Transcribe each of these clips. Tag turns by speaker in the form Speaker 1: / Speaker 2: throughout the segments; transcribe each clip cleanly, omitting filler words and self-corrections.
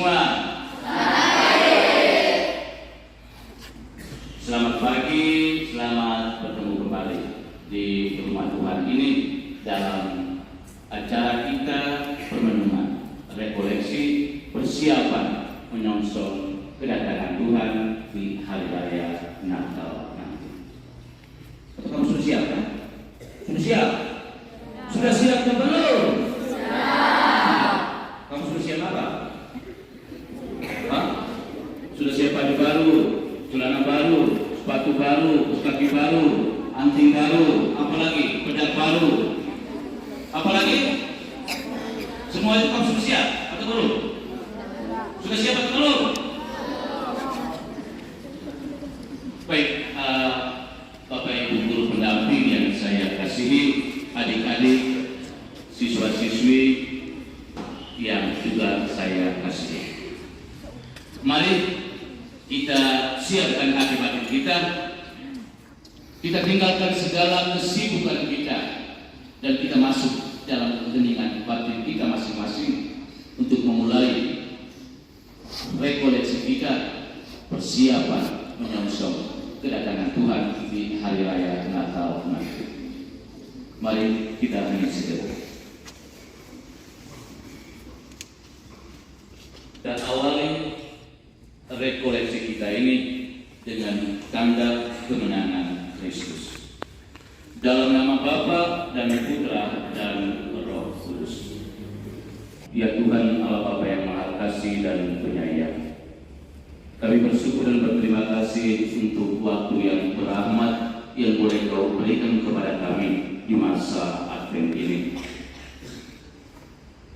Speaker 1: semua. Selamat pagi, selamat bertemu kembali di rumah Tuhan ini dalam acara kita permenungan, rekoleksi, persiapan menyongsong kedatangan Tuhan di hari raya Natal nanti. Kamu sudah siap kan? Sudah siap? Sudah siap atau belum? Siap. Kamu sudah siap apa? Hah? Sudah siap baju baru, celana baru, sepatu baru, kaki baru, anting baru, apalagi pedang baru, apalagi? Semua itu kamu sudah siap atau belum? Sudah siap atau belum? Baik, Bapak Ibu guru pendamping yang saya kasihi, adik-adik, siswa-siswi yang juga saya kasihi. Mari kita siapkan hati-hati kita. Kita tinggalkan segala kesibukan kita dan kita masuk dalam keheningan batin kita masing-masing untuk memulai rekoleksi kita, persiapan menyongsong kedatangan Tuhan di hari raya Natal nanti. Mari kita hening sejenak dan awali rekoleksi kita ini dengan tanda kemenangan Kristus. Dalam nama Bapa dan Putra dan Roh Kudus. Ya Tuhan Allah Bapa yang Maha Kasih dan Penyayang, kami bersyukur dan berterima kasih untuk waktu yang berahmat yang boleh Kau berikan kepada kami di masa Advent ini.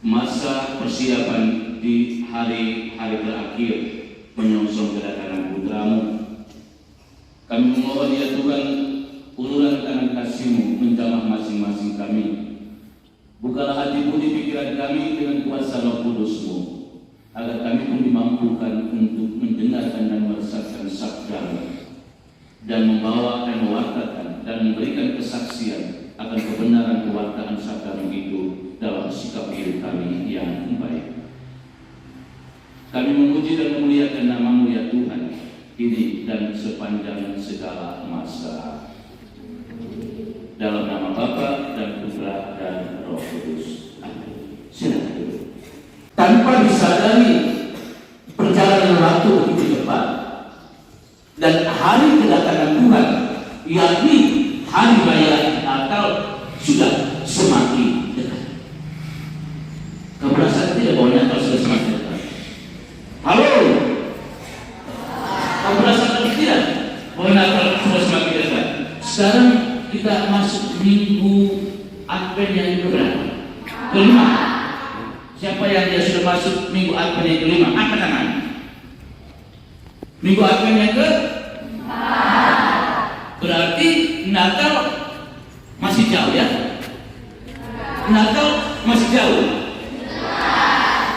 Speaker 1: Masa persiapan di hari-hari terakhir menyongsong kedatangan Putramu. Kami memohon ya Tuhan, uluran tangan kasih-Mu menjamah masing-masing kami. Bukalah hati budi pikiran kami dengan kuasa Roh Kudus-Mu, agar kami pun dimampukan untuk mendengarkan dan meresapi sabda-Mu dan membawa dan mewartakan dan memberikan kesaksian akan kebenaran kewartaan sabda-Mu itu dalam sikap hidup kami yang baik. Kami memuji dan memuliakan nama-Mu ya Tuhan, ini dan sepanjang segala masa. Dalam nama Bapa dan Putra dan Roh Kudus. Amin. Silakan dulu. Tanpa disadari perjalanan waktu begitu cepat dan hari kedatangan Tuhan, yakni hari raya Natal, sudah semakin dekat. Kamu merasa tidak bahwa Natal sudah semakin dekat? Halo? Kamu merasakan tidak bahwa Natal sudah semakin dekat? Sekarang kita masuk minggu Advent yang keberapa? Kelima. Siapa yang dia sudah masuk minggu Advent yang kelima? Angkat tangan. Minggu Advent yang ke? Berarti Natal masih jauh ya? Natal masih jauh.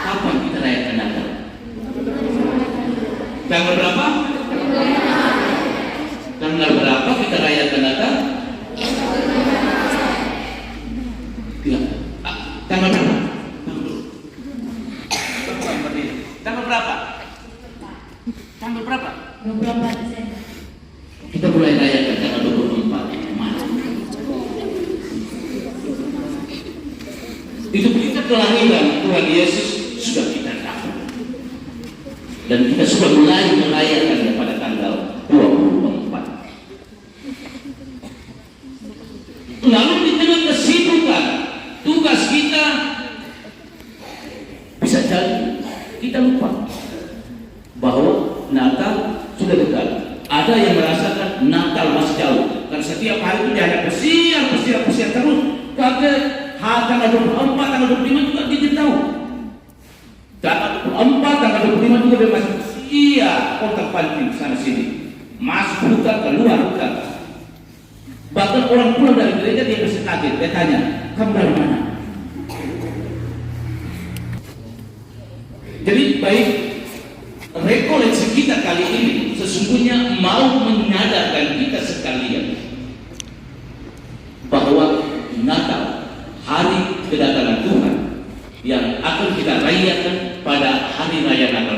Speaker 1: Kapan kita rayakan Natal? Tanggal berapa? Tanggal berapa kita rayakan Natal? Tanggal berapa? Tanggal berapa? Tanggal berapa?
Speaker 2: 24 Desember.
Speaker 1: Kita mulai rayakan tanggal 24 Maret. Itu berita kelahiran Tuhan Yesus sudah kita tahu. Dan kita sudah mulai merayakan pada tanggal 24. Lalu di tengah kesibukan tugas kita, bisa jadi kita lupa bahwa Natal sudah dekat. Ada yang merasakan Natal masih jauh, karena setiap hari itu dia ada persiapan terus. Karena tanggal 24, tanggal 25 juga dia tahu. Tanggal 24, tanggal 25 juga dia masih kontak-panting sana sini, masuk hutan, keluar hutan. Bahkan orang pulang dari gereja dia masih kaget, dia tanya, kamu dari mana? Jadi baik, rekoleksi kita kali ini sesungguhnya mau menyadarkan kita sekalian bahwa Natal, hari kedatangan Tuhan yang akan kita rayakan pada hari raya Natal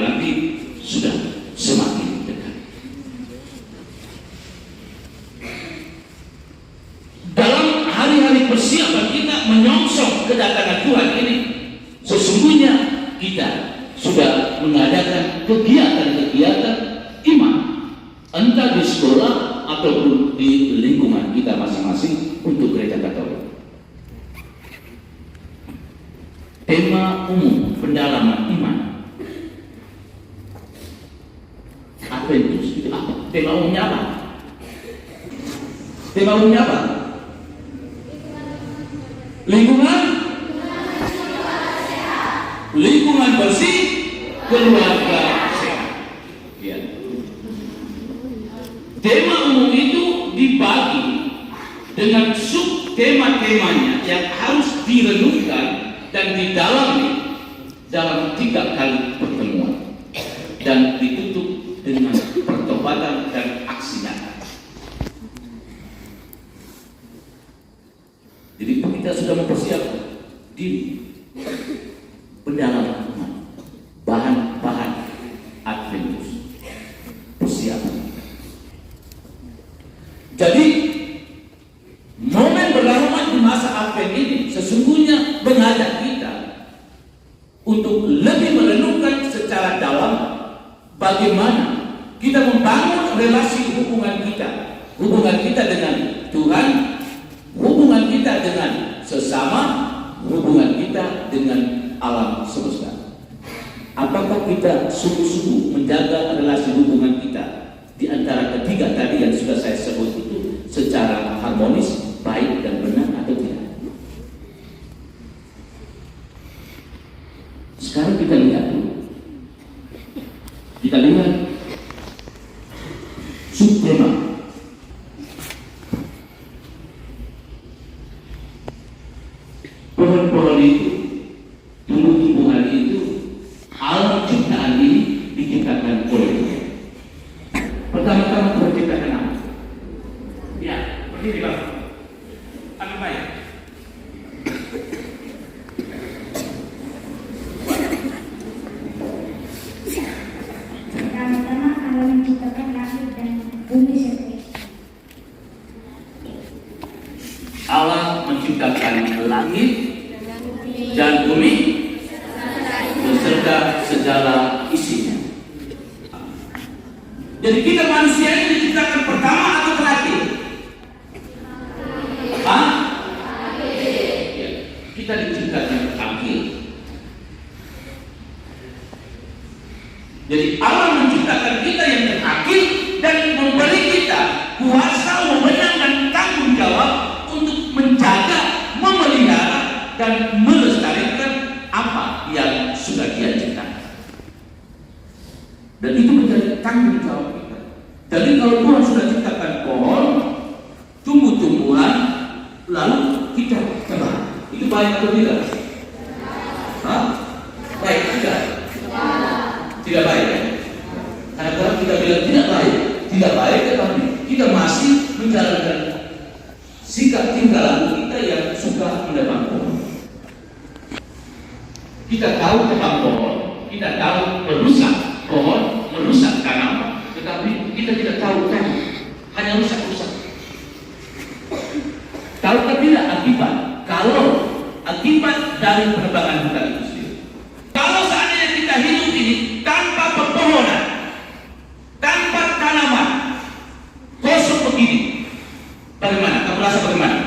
Speaker 1: sudah mengadakan kegiatan-kegiatan iman, entah di sekolah ataupun di lingkungan kita masing-masing untuk gereja Katolik. Tema umum pendalaman iman. Adventus itu apa? Tema umumnya apa? Tema umumnya apa? Lingkungan bersih, keluarga sehat. Ya. Tema umum itu dibagi dengan sub-tema-temanya yang harus direnungkan dan didalami dalam 3 kali pertemuan dan ditutup dengan pertobatan dan aksi nyata. Jadi kita sudah mempersiapkan diri pendalaman iman, bahan-bahan Adventus, persiapan. Jadi momen berlama di masa Advent ini sesungguhnya mengajak kita untuk lebih merenungkan secara dalam bagaimana kita membangun relasi hubungan kita dengan Tuhan, hubungan kita dengan sesama, hubungan kita dengan alam semesta. Apakah kita sungguh-sungguh menjaga relasi hubungan kita di antara ketiga tadi yang sudah saya sebut itu secara harmonis, baik dan benar atau tidak? Sekarang kita lihat dulu. Kita lihat subtema. Pohon-pohon itu, tumbuh-tumbuhan itu, alam ciptaan ini diciptakan oleh Tuhan. Pertama-tama Tuhan ciptakan apa? Ya, berdiri Pak. Ambil baik.
Speaker 2: Pertama-tama Allah menciptakan langit dan bumi sendiri.
Speaker 1: Allah menciptakan langit dan bumi beserta segala isinya. Jadi kita manusia ini diciptakan pertama atau terakhir? Hah? Ya, kita diciptakan terakhir. Jadi Allah menciptakan kita yang terakhir dan memberi kita kuasa, wewenang dan tanggung jawab untuk menjaga, memelihara dan melestarikan apa yang sudah Dia ciptakan. Dan itu menjadi tanggung jawab kita. Jadi kalau Tuhan sudah ciptakan pohon, tumbuh-tumbuhan, lalu kita tebang, itu baik atau tidak? Hah? Baik tidak? Tidak baik ya? Karena kita bilang tidak baik tetapi kita masih menjalankan sikap tingkah laku kita yang suka menebang pohon. Kita tahu tebang pohon, kita tahu merusak pohon, merusak tanaman, tetapi kita tidak tahu kan, hanya rusak-rusak. Tahukah tidak akibat? Kalau akibat dari penebangan hutan itu sendiri. Kalau seandainya kita hidup ini tanpa pepohonan, tanpa tanaman, kosong begini, bagaimana? Kamu rasa bagaimana?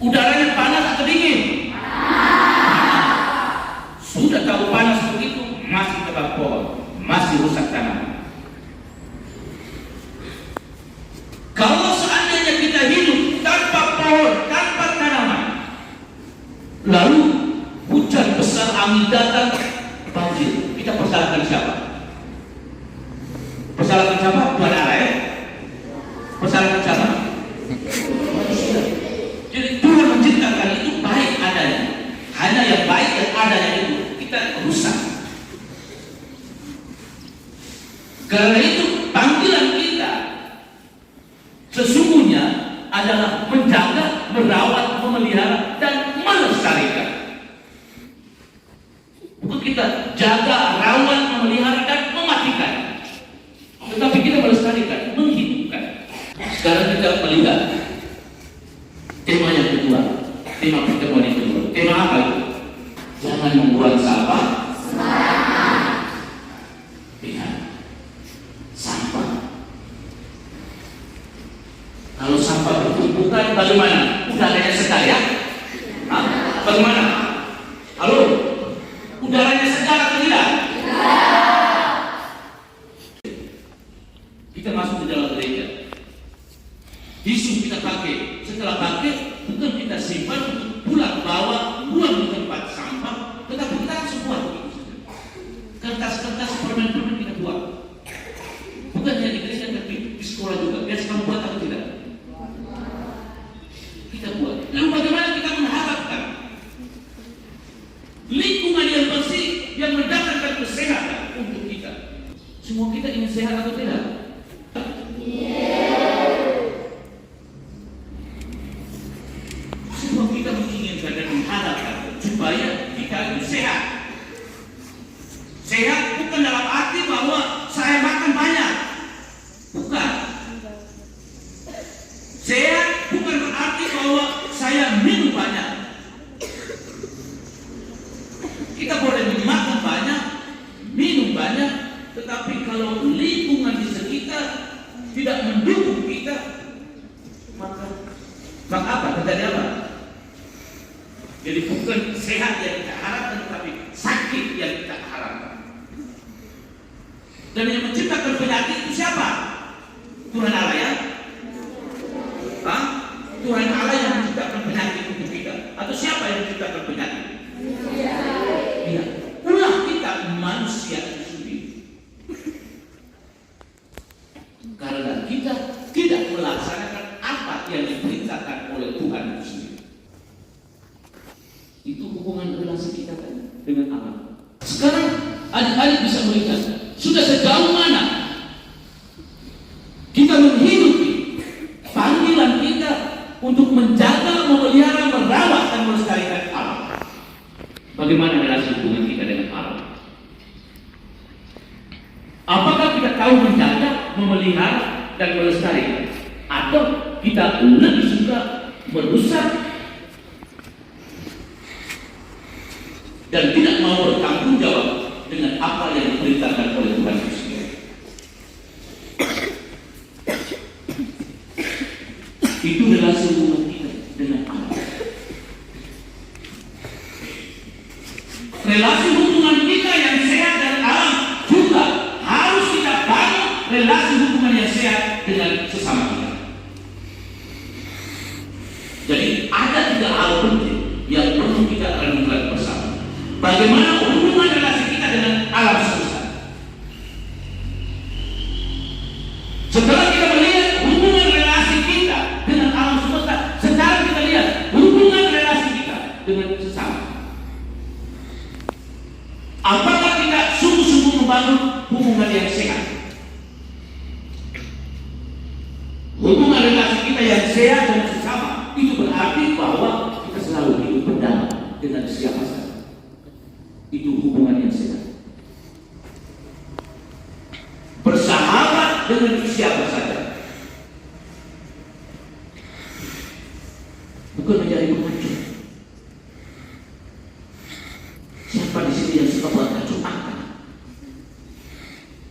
Speaker 1: Udaranya panas atau dingin? Sudah tahu panas begitu, masih tebang pohon, masih rusak tanaman. Kalau seandainya kita hidup tanpa pohon, tanpa tanaman, lalu hujan besar, angin datang, banjir, kita persalahkan siapa? Persalahkan siapa? Tuhan Allah ya? Persalahkan siapa? Manusia. Jadi Tuhan menciptakan itu baik adanya, hanya yang baik dan adanya itu kita rusak. Karena itu panggilan kita sesungguhnya adalah menjaga, merawat, memelihara dan melestarikan. Bukan kita jaga, rawat, memelihara dan mematikan, tetapi kita melestarikan, menghidupkan. Sekarang kita melihat tema yang kedua, tema pertemuan yang kedua. Tema apa itu? Jangan membuat membuang sampah? Ingat, sampah. Kalau sampah bertumpukan bagaimana? Udaranya segar ya? Hah? Bagaimana? Halo? Udaranya segar atau tidak? Kita masuk ke dalam gereja, tisu kita pakai, setelah pakai bukan kita simpan untuk pulang bawa buang di tempat sampah, tetapi kita langsung buang. Kertas-kertas permen-permen kita buang. Bukan hanya di gereja tapi di sekolah juga. Biasa kamu buat atau tidak? Kita buat. Lalu bagaimana kita mengharapkan lingkungan yang bersih yang mendatangkan kesehatan untuk kita? Semua kita ingin sehat atau tidak? Semua kita menginginkan dan mengharapkan supaya kita lebih sehat. Sehat bukan dalam arti bahwa saya makan banyak, bukan. Sehat bukan berarti bahwa saya minum banyak. Kita boleh makan banyak, minum banyak, tetapi kalau lingkungan di sekitar tidak mendukung kita, maka apa? Terjadi apa? Jadi bukan sehat yang kita harapkan, tetapi sakit yang kita harapkan. Dan yang menciptakan penyakit itu siapa? Tuhan Allah ya? Hah? Tuhan Allah yang menciptakan penyakit untuk kita? Atau siapa yang menciptakan penyakit? Iya. Ulah kita manusia itu sendiri. Karena kita tidak melaksanakan apa yang diperintahkan oleh Tuhan itu sendiri. Itu hubungan relasi kita dengan Allah. Sekarang adik-adik bisa melihat sudah sejauh mana kita menghidupi panggilan kita untuk menjaga, memelihara, merawat dan melestarikan alam. Bagaimana relasi hubungan kita dengan alam? Apakah kita tahu menjaga, memelihara dan melestarikan, atau kita lebih suka merusak dan tidak mau bertanggung jawab dengan apa yang diperintahkan oleh Tuhan itu sendiri? Itu relasi hubungan kita dengan Allah. Relasi hubungan kita yang sehat dan alam juga harus kita bangun relasi hubungan yang sehat dengan sesama kita. Jadi ada 3 hal penting yang perlu kita renungkan bersama. Bagaimana hubungan relasi kita dengan alam semesta? Setelah kita melihat hubungan relasi kita dengan alam semesta, sekarang kita lihat hubungan relasi kita dengan sesama. Apakah kita sungguh-sungguh membangun hubungan yang sehat? Hubungan relasi kita yang sehat dan sesama itu berarti bahwa kita selalu hidup berdamai dengan siapa saja. Itu hubungan yang sehat. Bersahabat dengan siapa saja. Bukan menjadi pengacau. Siapa di sini yang suka buat kacau? Angkat.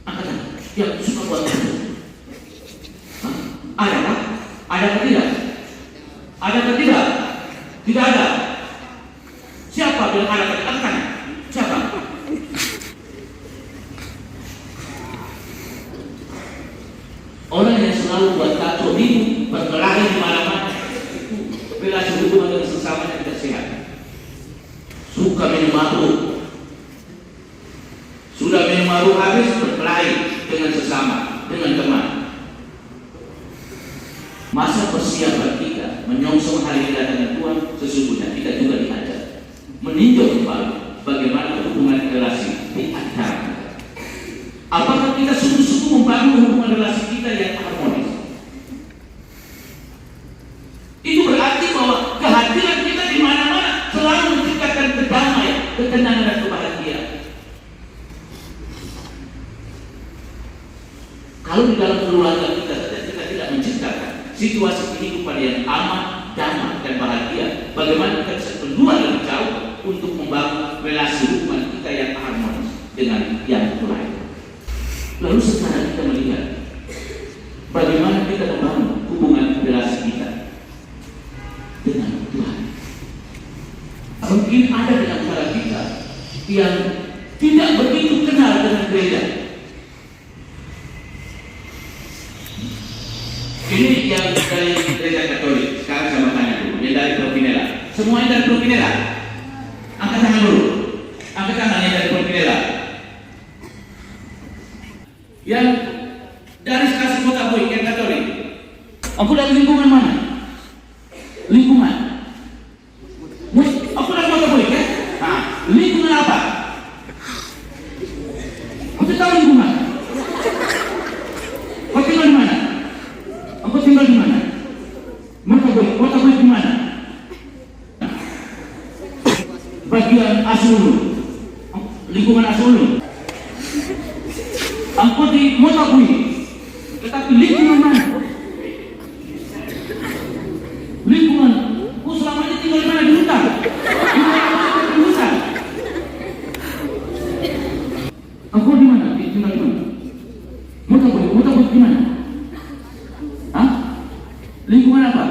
Speaker 1: Angkat. Yang suka buat kacau. Ada kan? Ada atau tidak? Ada atau tidak? Tidak ada. Siapa bilang ada atau tidak? Siapa? Orang yang selalu buat kacau ini berkelahi di mana-mana. Relasi hubungan dengan sesamanya tidak sehat. Suka minum mabuk. Sudah minum mabuk habis berkelahi dengan sesama, dengan teman. Masa persiapan kita menyongsong hari kedatangan Tuhan, sesungguhnya kita juga diajar meninjau kembali bagaimana hubungan relasi di antara kita. Apakah kita sungguh-sungguh membangun hubungan relasi kita yang harmonis? Itu berarti bahwa kehadiran kita di mana-mana selalu menciptakan kedamaian, ketenangan dan kebahagiaan. Kalau di dalam keluarga kita tidak menciptakan situasi kehidupan yang aman, damai dan bahagia, bagaimana kita bisa keluar lebih jauh untuk membangun relasi hubungan kita yang harmonis dengan yang lain. Lalu sekarang kita melihat bagaimana kita membangun hubungan relasi kita dengan Tuhan. Mungkin ada di antara kita yang tidak begitu kenal dengan gereja. Ini yang dari gereja Katolik. Sekarang saya mau tanya dulu, yang dari Propinela. Semuanya dari Propinela. Angkat tangan dulu. Angkat tangan yang dari Propinela. Yang dari Sekasi Kota Boy, yang Katolik. Aku dari lingkungan mana? Lingkungan. Aku dari Kota Boy, ya? Nah, lingkungan apa? Aku tahu lingkungan. Kau tinggal di mana? Aku tinggal di mana? Kota Boy di mana? Bagian Asulu, lingkungan Asulu. Aku di Motabui, tetapi lingkungan mana? Lingkungan. Aku selama ini tinggal di mana? Di hutan. Di hutan. Aku di mana? Tinggal di mana? Motabui di mana? Hah? Lingkungan apa?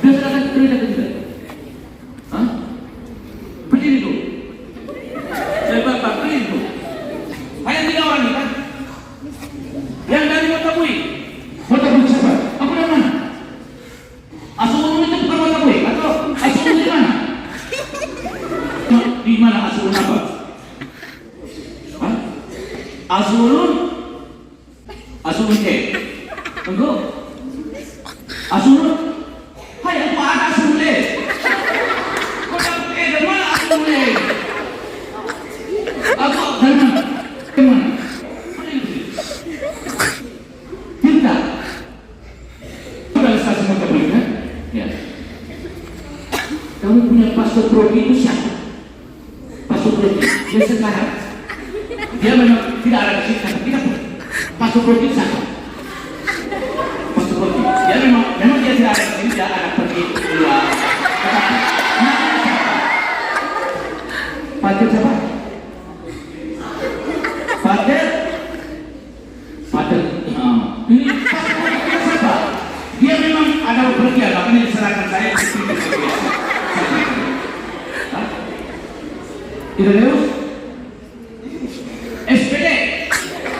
Speaker 1: Biasa datang ke gereja kita. Hah? Berdiri itu. Saya bapak berdiri itu. Hanya 3 orang kan? Yang dari Motabui. Motabui siapa? Aku dari mana? Asal itu bukan Motabui atau asal di mana? Di mana asal apa? Hah? Asulun enggak Asulun hai apa ada Asulun kau dapat dari mana Asulun aku dari mana kita sudah selesai semua kan ya kamu punya pastor Progi itu siapa? Pastor Progi dia sekarang dia memang tidak ada di sini, kita pun Pastor Progi siapa? Pastor Progi dia memang dia tidak ada di sini, dia ada pergi keluar. Pater siapa? Pater ini Pastor Progi siapa? Dia memang ada bepergian, makanya diserahkan saya ke sini. Ireneus SPD.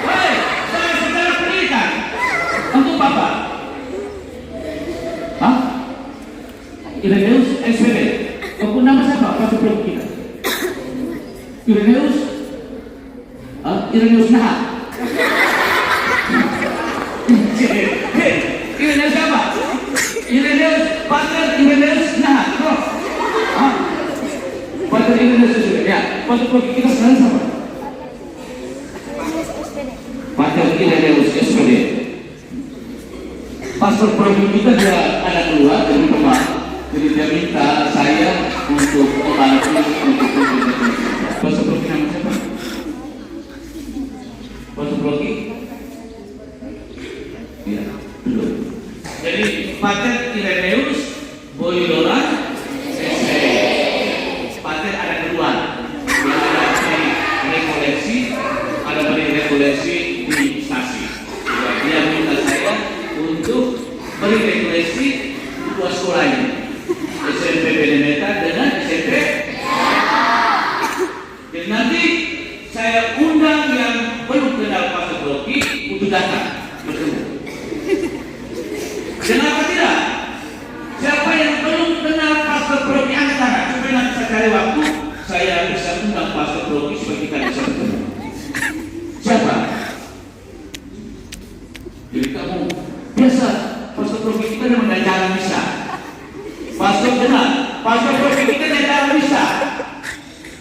Speaker 1: Hai, saya saudara pendidikan. Untuk Bapak. Hah? Ireneus SPD. Aku nama siapa? Pastor Progi kita. Ireneus. Ireneus Nahat. Ireneus siapa? Ireneus Pater Ireneus Nahat. Pater Ireneus SPD. Ya, Pastor Progi kita sekarang sama. Pater Ireneus SPD. Pastor Progi kita dia ada keluar dari rumah, jadi dia minta saya untuk membantu untuk Pastor Progi nama siapa? Pastor Progi? Ya, belum. Jadi Pater Ireneus Boyolora SPD. Pater ada keluar, dia ada dari rekoleksi, ada dari rekoleksi di stasi. Dia minta saya untuk beri rekoleksi dua sekolah ini, SMP Benemeta dengan SMP. Jadi nanti saya undang yang belum kenal Pastor Progi untuk datang bertemu. Kenapa tidak? Siapa yang belum kenal Pastor Progi angkat tangan supaya nanti saya cari waktu saya bisa undang Pastor Progi supaya kita bisa bertemu. Siapa? Jadi kamu biasa Pastor Progi kita memang dari jalan bisa. Pastor benar, Pastor Progi kita dari jalan bisa.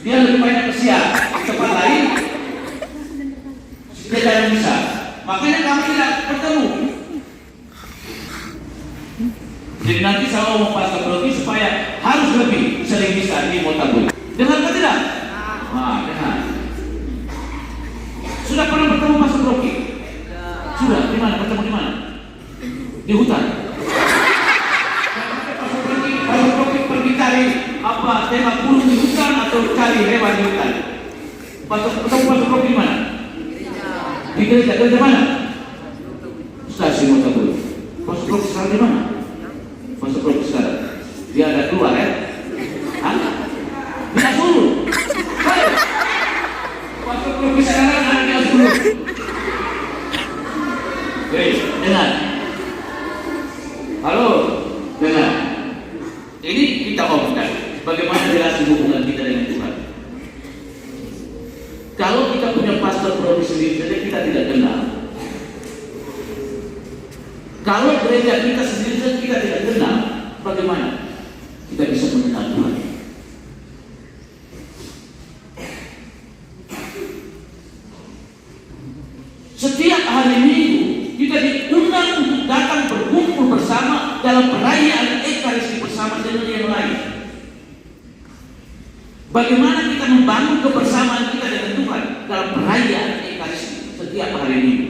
Speaker 1: Dia lebih banyak kesian di tempat lain. Dia jalan bisa. Makanya kami tidak bertemu. Jadi nanti saya ngomong Pastor Progi supaya harus lebih sering bisa di Motabui. Dengar atau tidak? Nah, dengar. Sudah pernah bertemu Pastor Progi? Sudah. Di mana? Bertemu di mana? Di hutan. Pastor Progi pergi cari apa tema cari hewan di hutan. Pastor Rob di mana? Di gereja mana? Stasiun Motor. Pastor Rob sekarang di mana? Pastor Rob sekarang dia ada keluar ya? Hah? Dia suruh. Pastor Rob sekarang ada dia suruh. Oke, dengar. Halo, dengar. Ini kita ngomongkan bagaimana relasi hubungan kita dengan Tuhan. Kalau kita punya pastor prodi sendiri saja kita tidak kenal. Kalau gereja kita sendiri saja kita tidak kenal, bagaimana kita bisa mengenal Tuhan? Setiap hari Minggu kita diundang untuk datang berkumpul bersama dalam perayaan Ekaristi bersama dengan yang lain. Bagaimana kita membangun kebersamaan kita dengan Tuhan dalam perayaan Ekaristi setiap hari Minggu.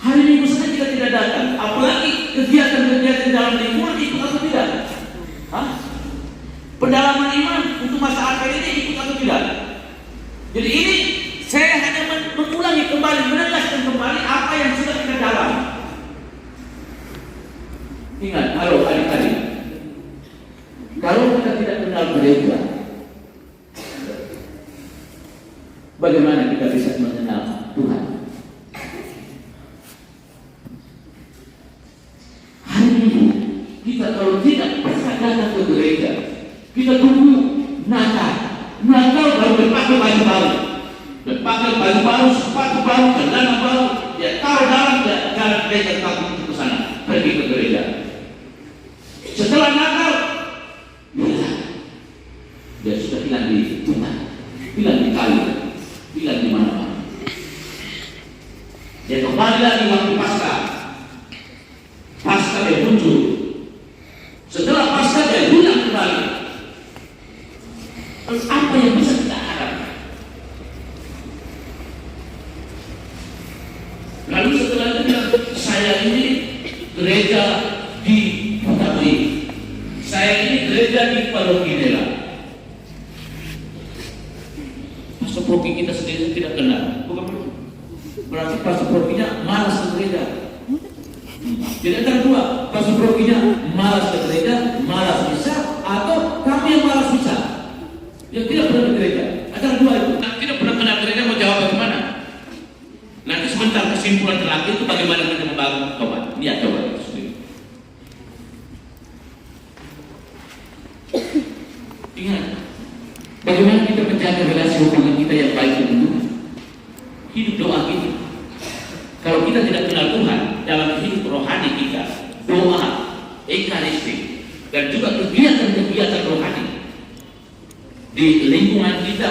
Speaker 1: Hari Minggu saja kita tidak datang, apalagi kegiatan-kegiatan dalam lingkungan ikut atau tidak? Hah? Pendalaman iman untuk masa akhir ini ikut atau tidak? Jadi ini saya hanya mengulangi kembali, menegaskan kembali apa yang sudah kita dalam. Ingat, halo adik-adik, kalau kita tidak kenal gereja, bagaimana kita bisa mengenal Tuhan? Hari Minggu kita kalau tidak pernah datang ke gereja, kita tunggu Natal baru berpakai baju baru. Pakai baju baru, sepatu baru, celana baru, dia taruh dalam jalan gereja takut ke sana, pergi ke gereja. Setelah Natal, dia sudah hilang di Tuhan, hilang di kali, hilang di mana-mana. Dia kembali lagi waktu Paskah. Paskah dia muncul. Setelah Paskah dia hilang kembali. Terus apa yang bisa kita harapkan? Lalu setelah itu saya ini gereja di Putawi, saya ini gereja di Parokinela. Pastor Proki kita sendiri tidak kenal, bukan berarti Pastor Prokinya malas ke gereja. Jadi antara dua, Pastor Prokinya malas ke gereja, malas bisa, atau kami yang malas bisa, yang tidak pernah ke gereja. Antara dua itu, tidak pernah kenal gereja, mau jawab bagaimana? Nanti sebentar kesimpulan terakhir itu bagaimana kita membangun tobat. Lihat coba sendiri. Ingat, bagaimana kita menjaga relasi hubungan kita yang baik dengan Tuhan. Hidup doa kita. Kalau kita tidak kenal Tuhan dalam hidup rohani kita, doa, ekaristi, dan juga kegiatan-kegiatan rohani di lingkungan kita,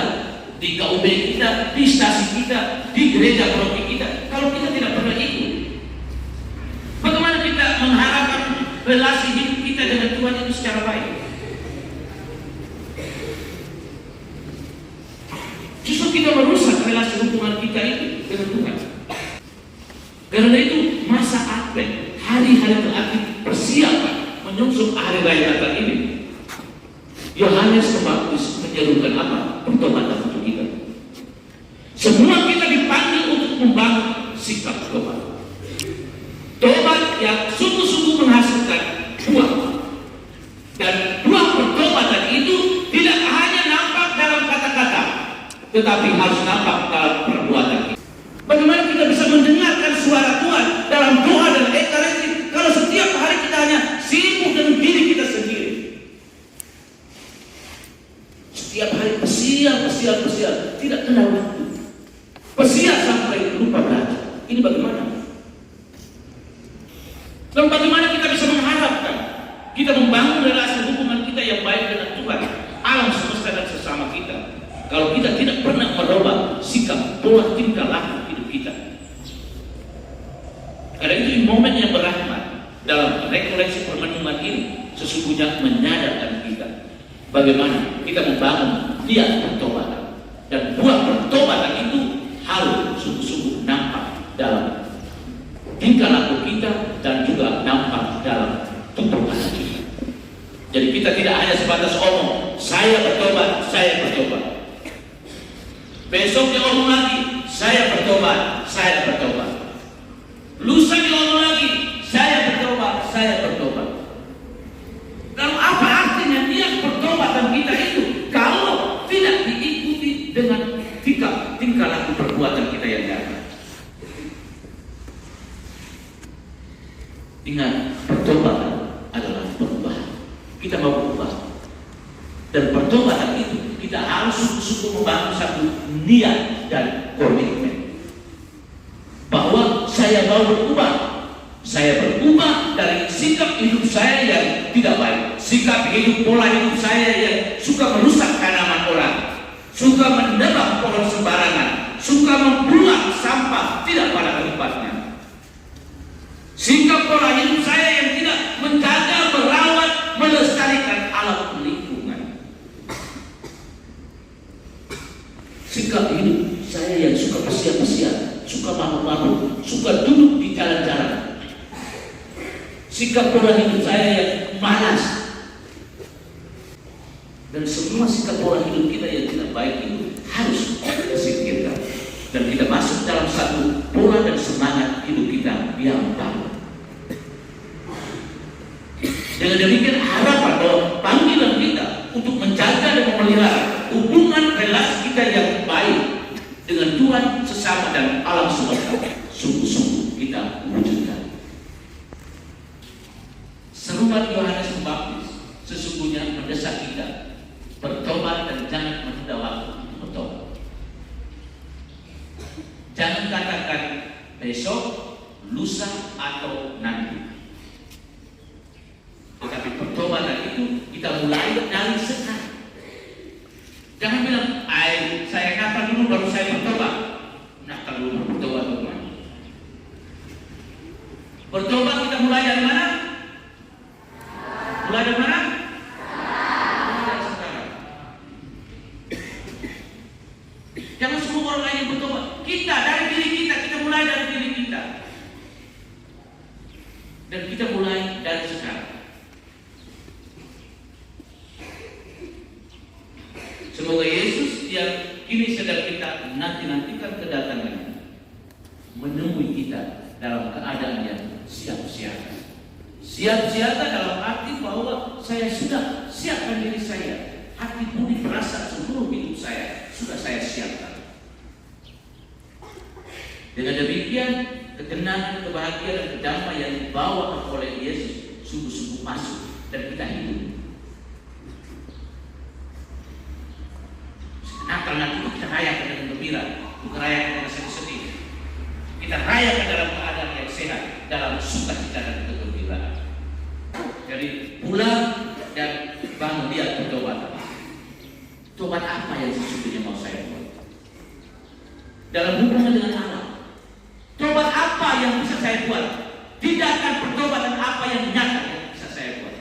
Speaker 1: di KUB kita, di stasi kita, di gereja paroki kita, kalau kita tidak pernah ikut, bagaimana kita mengharapkan relasi hidup kita dengan Tuhan itu secara baik? Justru kita merusak relasi hubungan kita itu dengan Tuhan. Karena itu masa Advent, hari-hari terakhir persiapan menyusul hari raya Natal ini, Yohanes Pembaptis menyerukan apa? Pertobatan untuk kita. Semua kita dipanggil untuk membangun sikap tobat. Tobat yang sungguh-sungguh menghasilkan buah. Dan buah pertobatan itu tidak hanya nampak dalam kata-kata, tetapi harus nampak dalam perbuatan. Bagaimana kita bisa mendengarkan suara Tuhan dalam doa dan ekaristi kalau setiap hari kita hanya sibuk dengan diri kita sendiri? Setiap hari pesiar, tidak kenal waktu. Pesiar sampai lupa belajar. Ini bagaimana? Dan bagaimana kita bisa mengharapkan kita membangun relasi hubungan kita yang baik dengan Tuhan, alam semesta dan sesama kita, kalau kita tidak pernah merubah sikap, pola tingkah laku hidup kita? Karena itu momen yang berahmat dalam rekoleksi permenungan ini sesungguhnya menyadarkan kita bagaimana kita membangun niat pertobatan, dan buah pertobatan itu harus sungguh-sungguh nampak dalam tingkah laku kita dan juga nampak dalam tutur kata kita. Jadi kita tidak hanya sebatas omong, saya saya bertobat, saya bertobat. Besok dia ngomong lagi, saya bertobat, saya bertobat. Lusa dia ngomong lagi, saya bertobat, saya bertobat. Lalu apa artinya niat pertobatan kita itu kalau tidak diikuti dengan tingkah laku perbuatan kita yang jahat? Ingat, pertobatan adalah perubahan. Kita mau berubah. Dan pertobatan itu kita harus sungguh-sungguh membangun satu niat dan komitmen bahwa saya mau berubah. Saya berubah dari sikap hidup saya yang tidak baik, sikap hidup pola hidup saya yang suka merusak tanaman orang, suka menebang pohon sembarangan, suka membuang sampah tidak pada tempatnya. Sikap pola hidup saya yang tidak menjaga, merawat, melestarikan alam lingkungan. Sikap hidup saya yang suka kesian-kesian, suka mabuk-mabuk, suka duduk di jalan-jalan. Sikap pola hidup saya yang malas. Dan semua sikap pola hidup kita yang tidak baik itu harus kita singkirkan. Dan kita masuk dalam satu pola dan semangat hidup kita yang baru. Dengan demikian harapan bahwa panggilan kita untuk menjaga dan memelihara hubungan relasi kita yang baik dengan Tuhan, sesama dan alam semesta sungguh-sungguh kita wujudkan. Seruan Yohanes Pembaptis sesungguhnya mendesak kita bertobat dan jangan menunda waktu untuk bertobat. Jangan katakan besok, lusa atau nanti. Tetapi pertobatan itu kita mulai dari sekarang. Jangan bilang, saya kapan dulu baru saya bertobat. Nah, kalau bertobat bagaimana? Bertobat kita mulai dari mana? Mulai dari mana? Mulai dari sekarang. Jangan semua orang lain yang bertobat. Kita, dari diri kita mulai dari diri kita. Dan kita mulai dari sekarang. Semoga Yesus yang kini sedang kita nantikan kedatangannya menemui kita dalam keadaan yang siap siaga. Siap siaga dalam arti bahwa saya sudah siapkan diri saya, hati, budi, perasaan, seluruh hidup saya sudah saya siapkan. Dengan demikian, ketenangan, kebahagiaan, dan kedamaian yang dibawa oleh Yesus sungguh-sungguh masuk dan kita hidup. Natal nanti kita rayakan dengan gembira, bukan rayakan dengan sedih-sedih. Kita rayakan dalam keadaan yang sehat, dalam sukacita dan kegembiraan. Jadi pulang dan bangun dia bertobat. Tobat apa yang sesungguhnya mau saya buat? Dalam hubungan dengan Allah. Tobat apa yang bisa saya buat? Tindakan pertobatan apa yang nyata yang bisa saya buat?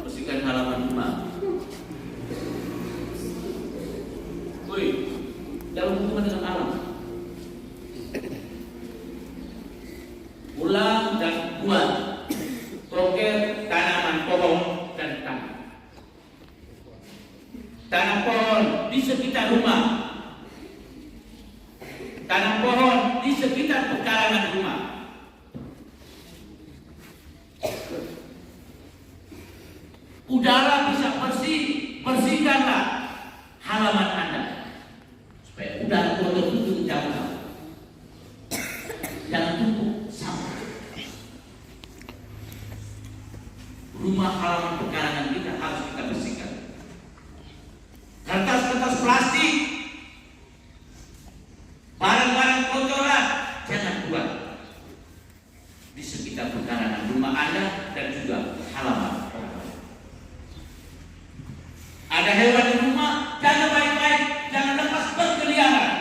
Speaker 1: Bersihkan halaman rumah. Dalam hubungan dengan alam, ulang dan buat proker tanaman pohon dan tanam. Tanam pohon di sekitar rumah, tanam pohon di sekitar pekarangan rumah. Udara bisa bersih, bersihkanlah halaman Anda. Udara kotor itu jauh. Jangan tumpuk sampah. Rumah halaman pekarangan kita harus kita bersihkan. Kertas-kertas plastik, barang-barang kotoran jangan buang di sekitar pekarangan rumah Anda dan juga halaman orang lain. Ada hewan di rumah, jaga baik-baik. Jangan lepas berkeliaran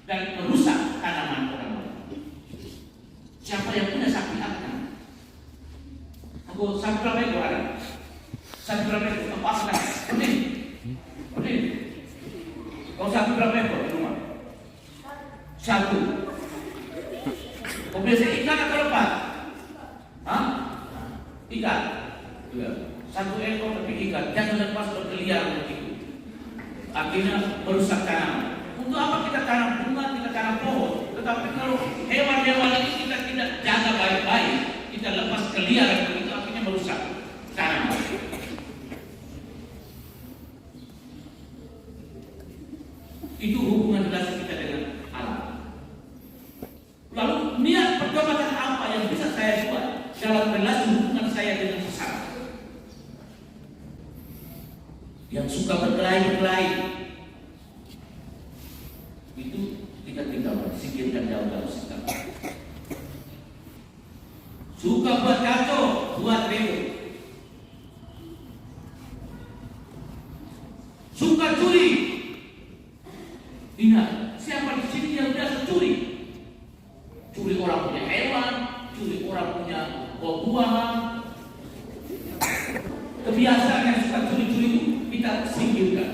Speaker 1: dan merusak tanaman orang lain. Siapa yang punya sapi akan? Aku sapi berapa itu ada? Sapi berapa itu? Apa asal? Ini. Kau sapi berapa ekor di rumah? Satu. Kau biasa ikan atau lepas? Hah? Ikan. Satu ekor tapi ikan. Jangan lepas berkeliaran. berliar begitu. Akhirnya merusak tanaman. Untuk apa kita tanam bunga, kita tanam pohon? Tetapi kalau hewan-hewan ini kita tidak jaga baik-baik, kita lepas ke liar begitu, akhirnya merusak tanaman. Itu hubungan relasi kita dengan alam. Lalu niat pertobatan apa yang bisa saya buat dalam relasi hubungan saya dengan sesama? Yang suka berkelahi itu kita tinggalkan, singkirkan jauh-jauh sikap. Suka buat kacau, buat ribut. Suka curi. Ingat, siapa di sini yang biasa curi? Curi orang punya hewan, curi orang punya buah-buahan. Kebiasaan yang suka curi-curi itu kita singkirkan.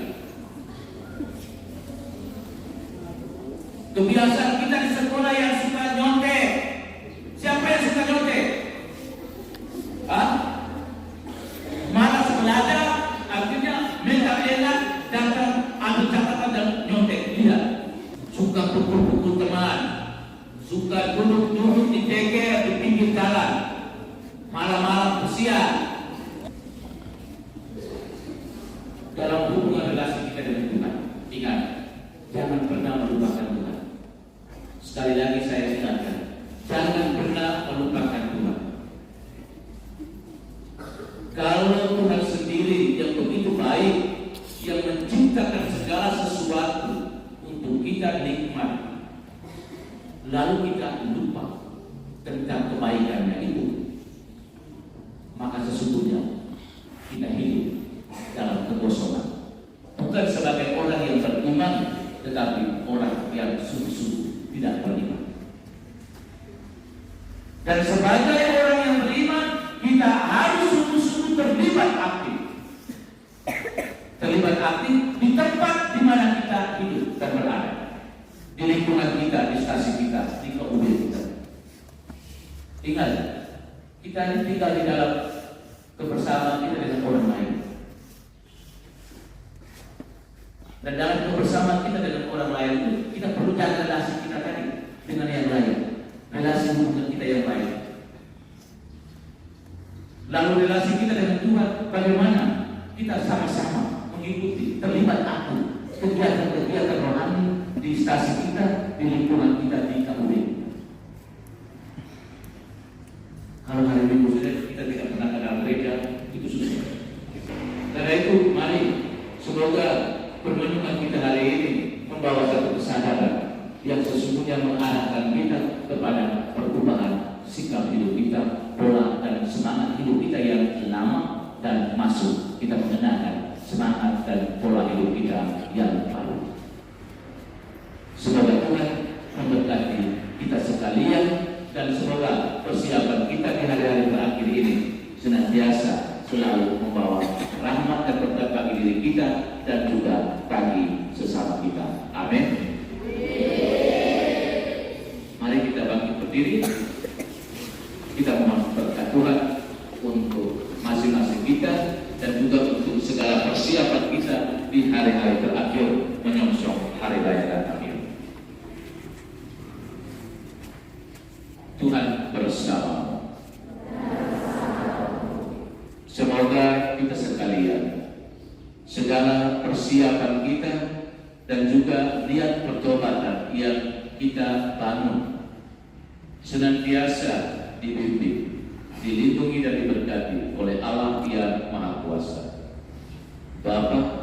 Speaker 1: Kebiasaan kita di sekolah yang suka nyontek. Siapa yang suka nyontek? Malas belajar, akhirnya minta datang ambil catatan dan nyontek. Lihat, suka pukul-pukul teman, suka duduk di teker di pinggir jalan, malam-malam bersiar. Dalam hubungan relasi kita dengan Tuhan, ingat, jangan pernah melupakan Tuhan. Sekali lagi saya ingatkan, jangan pernah melupakan Tuhan. Kalau Tuhan sendiri yang begitu baik, yang menciptakan segala sesuatu untuk kita nikmat, lalu kita lupa tentang kebaikannya itu, maka sesungguhnya kita hidup dalam kekosongan. Bukan sebagai orang yang beriman, tetapi orang yang sungguh-sungguh tidak beriman. Dan sebagai orang yang beriman, kita harus sungguh-sungguh terlibat aktif. Terlibat aktif di tempat di mana kita hidup dan berada, di lingkungan kita, di stasi kita, di kemudian kita. Ingat, kita tinggal di dalam kebersamaan kita dengan orang lain. Dan dalam kebersamaan kita dengan orang lain itu, kita perlu jaga relasi kita tadi dengan yang lain, relasi hubungan kita yang baik. Lalu relasi kita dengan Tuhan, bagaimana kita sama-sama mengikuti, terlibat aktif kegiatan-kegiatan rohani di stasi kita, di lingkungan kita, di kabupaten. Kalau hari Minggu saja kita tidak pernah ke dalam gereja, itu susah. Karena itu, mari semoga permenungan kita hari ini membawa satu kesadaran yang sesungguhnya mengarahkan kita kepada perubahan sikap hidup kita, pola dan semangat hidup kita yang lama, dan masuk kita mengenakan semangat dan pola hidup kita yang baru. Semoga Tuhan memberkati kita sekalian, dan semoga persiapan kita di hari-hari terakhir ini senantiasa selalu membawa rahmat dan berkat bagi diri kita dan juga bagi sesama kita. Amin. Mari kita bangkit berdiri. Kita mohon berkat Tuhan untuk masing-masing kita dan juga untuk segala persiapan kita di hari-hari terakhir menyongsong hari raya Natal. Tuhan bersama. Semoga kita sekalian, segala persiapan kita dan juga niat pertobatan yang kita bangun senantiasa dibimbing, dilindungi dan diberkati oleh Allah yang Maha Kuasa, Bapa,